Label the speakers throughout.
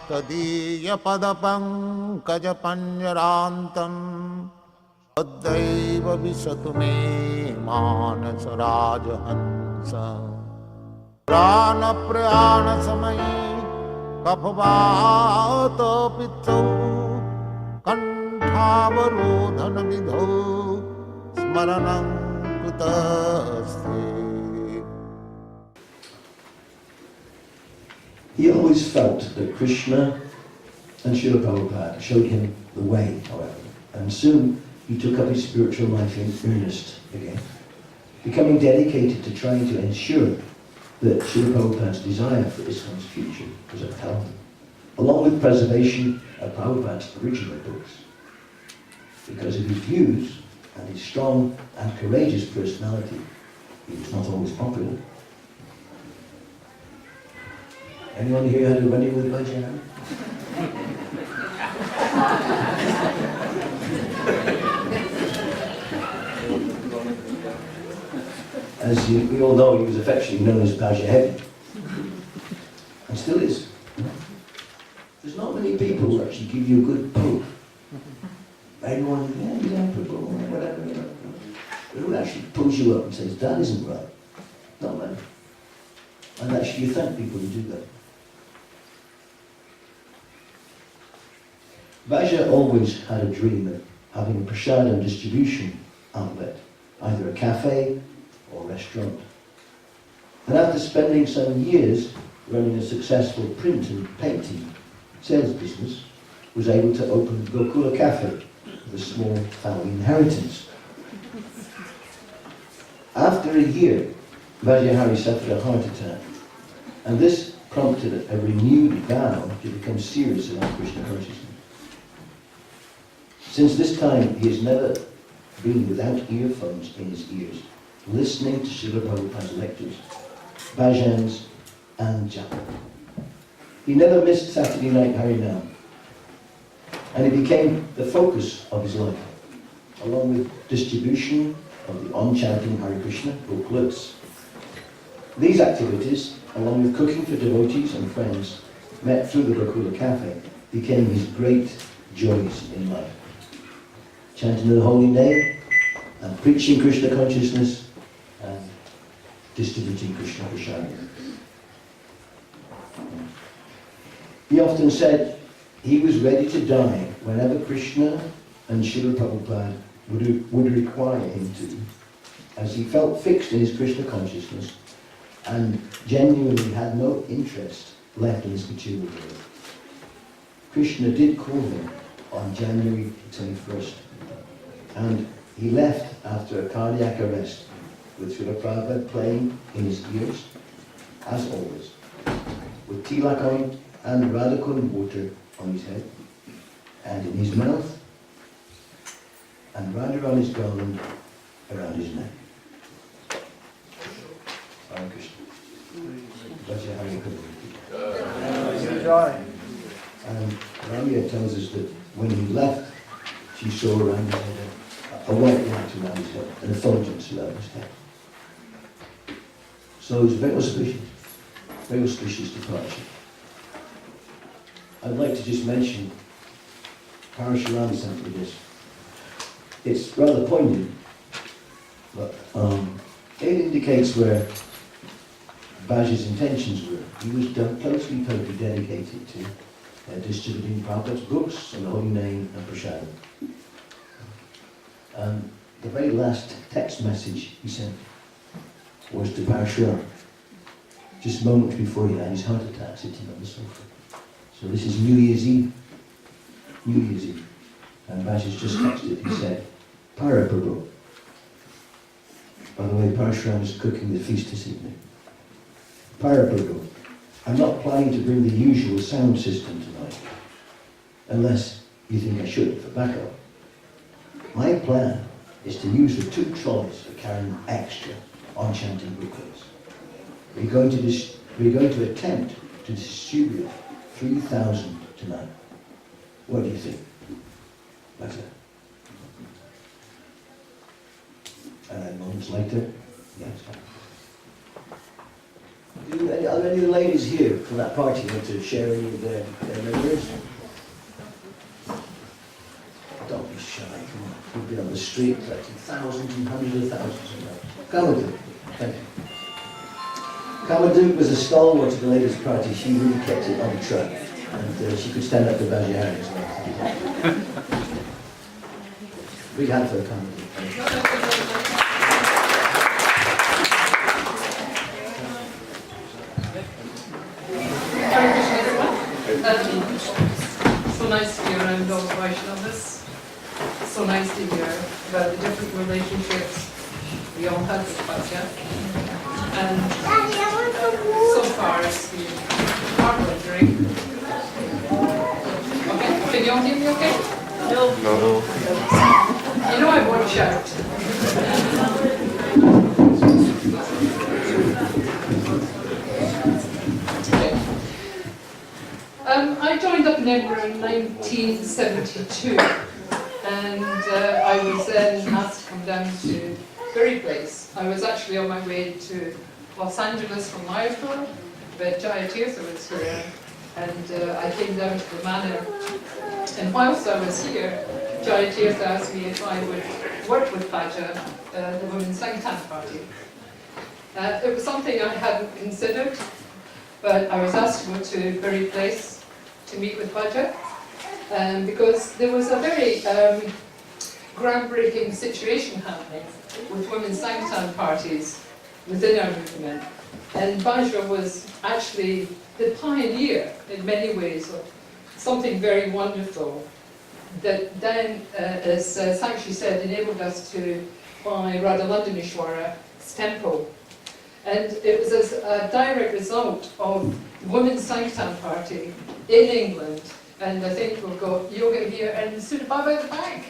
Speaker 1: तदीयपदपङ्कजपञ्जरान्तं तद्दैव विशतु मे मानसराजहंस प्राणप्रयाणसमये कफवातपित्तौ कण्ठावरोधनविधौ स्मरणं कृतस्ते.
Speaker 2: He always felt that Krishna and Srila Prabhupada showed him the way, however, and soon he took up his spiritual life in earnest again, becoming dedicated to trying to ensure that Srila Prabhupada's desire for ISKCON's future was upheld, along with preservation of Prabhupada's original books. Because of his views and his strong and courageous personality, he was not always popular. Anyone here had a run-in with Bhajahari? As we all know, he was affectionately known as Bhajahari, and still is. There's not many people who actually give you a good poke. Everyone, whatever, you know. But who actually pulls you up and says, that isn't right? Not many. And actually you thank people who do that. Bhaja always had a dream of having a prasadam distribution outlet, either a cafe or restaurant. And after spending some years running a successful print and painting sales business, was able to open Gokula Cafe with a small family inheritance. After a year, Bhajahari suffered a heart attack, and this prompted a renewed vow to become serious about Krishna consciousness. Since this time, he has never been without earphones in his ears, listening to Srila Prabhupada's lectures, bhajans, and japa. He never missed Saturday night Harinam, and it became the focus of his life, along with distribution of the on-chanting Hare Krishna booklets. These activities, along with cooking for devotees and friends, met through the Gokula Cafe, became his great joys in life. Chanting the holy name, and preaching Krishna consciousness, and distributing Krishna prasadam. He often said he was ready to die whenever Krishna and Srila Prabhupada would require him to, as he felt fixed in his Krishna consciousness and genuinely had no interest left in his material world. Krishna did call him on January 21st, and he left after a cardiac arrest with Srila Prabhupada playing in his ears, as always, with tilak on and Radhakund water on his head, and in his mouth, and Radha on his garland around his neck. Hare Krishna. Bhajahari Krishna. And Ramya tells us that when he left, she saw around his head a white light around his head, an effulgence around his head. So it was very auspicious departure. I'd like to just mention Parashuram sent me this. It's rather poignant, but it indicates where Bhaja's intentions were. He was totally dedicated to distributing Prabhupada's books and the holy name and prasadam. And the very last text message he sent was to Parashuram, just moments before he had his heart attack sitting on the sofa. So this is New Year's Eve. And Bhaja's just texted, he said, Para Prabhu. By the way, Parashuram is cooking the feast this evening. Para Prabhu, I'm not planning to bring the usual sound system tonight, unless you think I should for backup. My plan is to use the 2 trolleys for carrying extra on-chanting booklets. We're going to attempt to distribute 3,000 tonight. What do you think? Better. And then moments later, yes. are there any of the ladies here from that party who want to share any of their memories? Don't be shy, come on. You've been on the street collecting thousands and hundreds of thousands of them. Kamadou, thank you. Kamadou was a stalwart of the ladies' party. She really kept it on track. And she could stand up to Bhajahari as well. Big hand for Kamadou.
Speaker 3: So nice to be around all the Vaishnavas. So nice to hear about the different relationships we all have with Bhaja. And so far it's been heart-wrenching. Okay, can you all hear me okay? No. You know I won't shout. I joined up in Edinburgh in 1972, and I was then asked to come down to Bury Place. I was actually on my way to Los Angeles from Mayapur, but Jaya Tirtha was here, and I came down to the manor. And whilst I was here, Jaya Tirtha asked me if I would work with Bhaja, the Women's Sankirtan Party. It was something I hadn't considered, but I was asked to go to Bury Place to meet with Bhaja, because there was a very groundbreaking situation happening with women's Sankirtan parties within our movement. And Bhaja was actually the pioneer in many ways of something very wonderful that then, as Sakshi said, enabled us to buy Radha Londonishwara's temple. And it was as a direct result of the Women's Sankirtan Party in England, and I think we've got Yoga here and Sudha Baba at the back,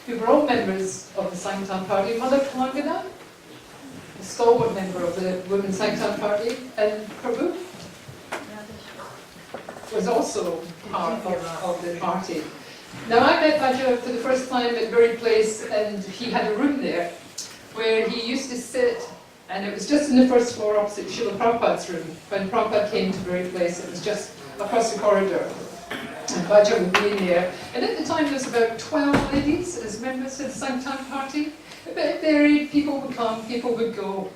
Speaker 3: who were all members of the Sankirtan Party. Mother Kalangana, a stalwart member of the Women's Sankirtan Party, and Prabhu was also part of the party. Now I met Bhaja for the first time at Bury Place, and he had a room there where he used to sit. And it was just in the first floor opposite Srila Prabhupada's room. When Prabhupada came to Bury Place, it was just across the corridor. And Bhaja would be in there. And at the time, there was about 12 ladies as members of the Sankirtan Party. A bit varied. People would come, people would go.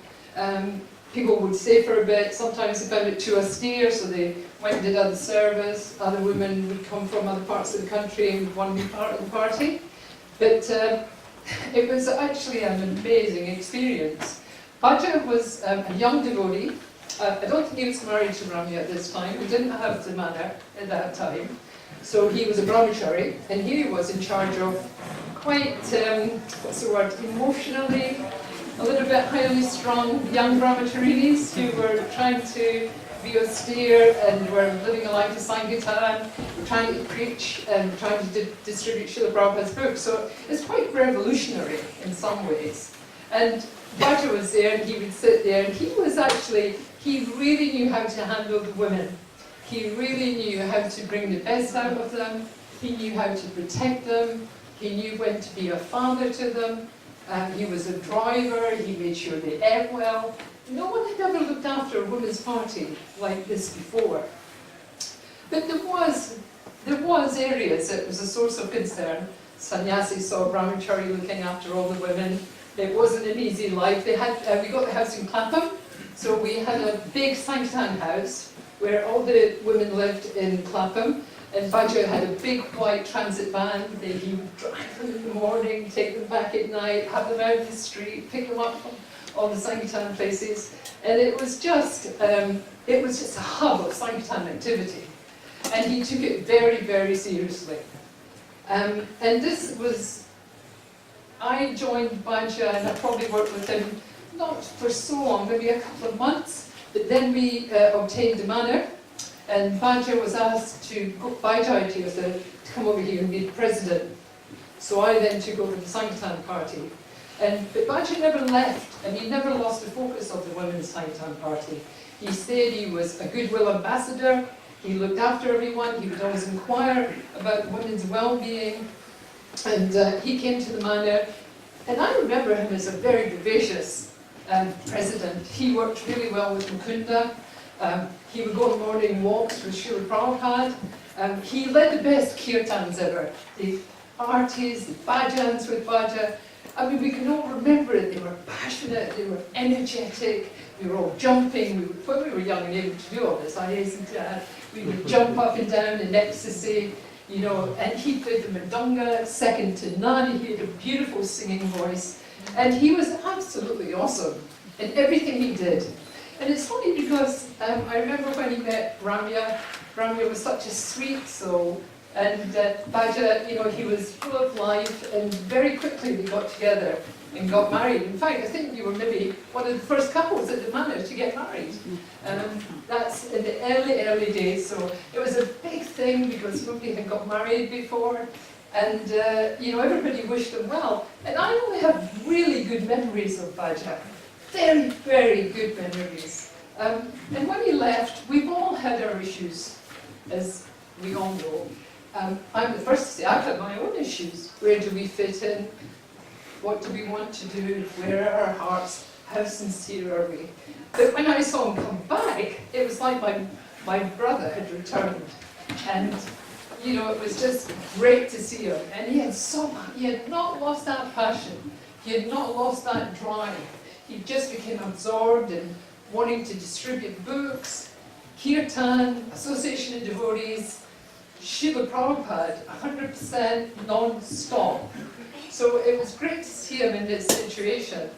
Speaker 3: People would stay for a bit. Sometimes they found it too austere, so they went and did other service. Other women would come from other parts of the country and would want to be part of the party. But it was actually an amazing experience. Bhaja was a young devotee. I don't think he was married to Ramya at this time. We didn't have the manor at that time. So he was a brahmachari, and he was in charge of quite, what's the word, emotionally, a little bit highly strung young brahmacharinis who were trying to be austere and were living a life of Sankirtan, were trying to preach and trying to distribute Srila Prabhupada's books. So it's quite revolutionary in some ways. And Bhaja was there, and he would sit there, and he really knew how to handle the women. He really knew how to bring the best out of them. He knew how to protect them. He knew when to be a father to them. He was a driver. He made sure they ate well. No one had ever looked after a women's party like this before. But there was areas that was a source of concern. Sannyasi saw brahmachari looking after all the women. It wasn't an easy life. We got the house in Clapham, so we had a big Sankirtan house where all the women lived in Clapham, and Bhaja had a big white transit van. He would drive them in the morning, take them back at night, have them out in the street, pick them up from all the Sankirtan places, and it was just a hub of Sankirtan activity, and he took it very, very seriously. And this was. I joined Bhaja, and I probably worked with him not for so long, maybe a couple of months, but then we obtained the manor, and Bhaja was asked to go by Jaya Tirtha to come over here and be the president. So I then took over the Sankirtan Party. But Bhaja never left, and he never lost the focus of the Women's Sankirtan Party. He stayed, he was a goodwill ambassador, he looked after everyone, he would always inquire about women's well-being. And he came to the manor, and I remember him as a very vivacious president. He worked really well with Mukunda, He would go on morning walks with Srila Prabhupada. He led the best kirtans ever. The parties, the bhajans with Bhaja. I mean, we can all remember it. They were passionate, they were energetic, we were all jumping. When we were young and able to do all this, I hasten to add, we would jump up and down in ecstasy, you know, and he played the mridanga, second to none. He had a beautiful singing voice, and he was absolutely awesome in everything he did. And it's funny because I remember when he met Ramya. Ramya was such a sweet soul, and Bhaja, you know, he was full of life, and very quickly they got together and got married. In fact, I think you were maybe one of the first couples at the manor to get married. That's in the early days, so it was a big thing because nobody had got married before, and you know, everybody wished them well. And I only have really good memories of Bhaja, very, very good memories. And when he left, we've all had our issues, as we all know. I'm the first to say I've had my own issues. Where do we fit in? What do we want to do? Where are our hearts? How sincere are we? But when I saw him come back, it was like my brother had returned. And, you know, it was just great to see him. And he had not lost that passion. He had not lost that drive. He just became absorbed in wanting to distribute books, kirtan, association of devotees, Srila Prabhupada, 100% non-stop. So it was great to see him in this situation.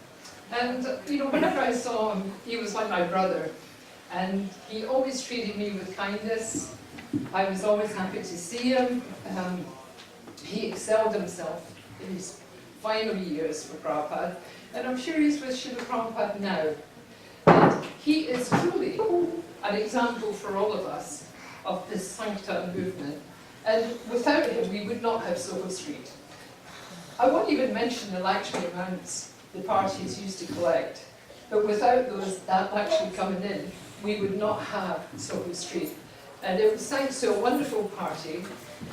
Speaker 3: And, you know, whenever I saw him, he was like my brother. And he always treated me with kindness. I was always happy to see him. He excelled himself in his final years for Prabhupada. And I'm sure he's with Srila Prabhupada now. And he is truly an example for all of us of this Sankirtan movement. And without him, we would not have Soho Street. I won't even mention the Lakshmi amounts the parties used to collect. But without that Lakshmi coming in, we would not have Soho Street. And it was thanks to a wonderful party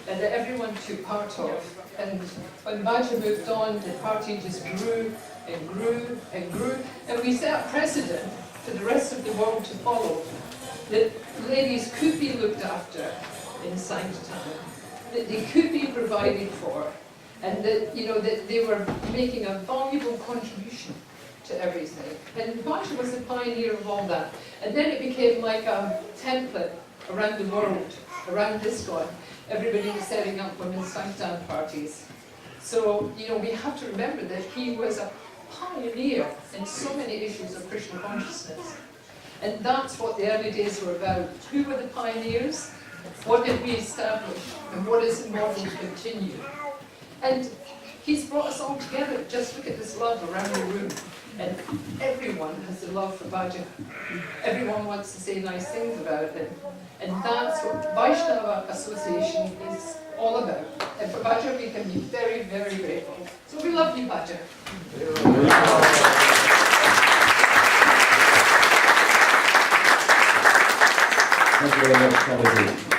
Speaker 3: that everyone took part of. And when Bhaja moved on, the party just grew and grew and grew. And we set a precedent for the rest of the world to follow. That ladies could be looked after in Sankirtan, that they could be provided for, and that, you know, that they were making a valuable contribution to everything. And Bhaja was the pioneer of all that. And then it became like a template around the world, around ISKCON. Everybody was setting up women's Sankirtan parties. So, you know, we have to remember that he was a pioneer in so many issues of Krishna consciousness. And that's what the early days were about. Who were the pioneers? What did we establish? And what is the model to continue? And he's brought us all together. Just look at this love around the room. And everyone has a love for Bhaja. Everyone wants to say nice things about him. And that's what Vaishnava Association is all about. And for Bhaja, we can be very, very grateful. So we love you, Bhaja.
Speaker 2: Thank you very much, Prabhuji.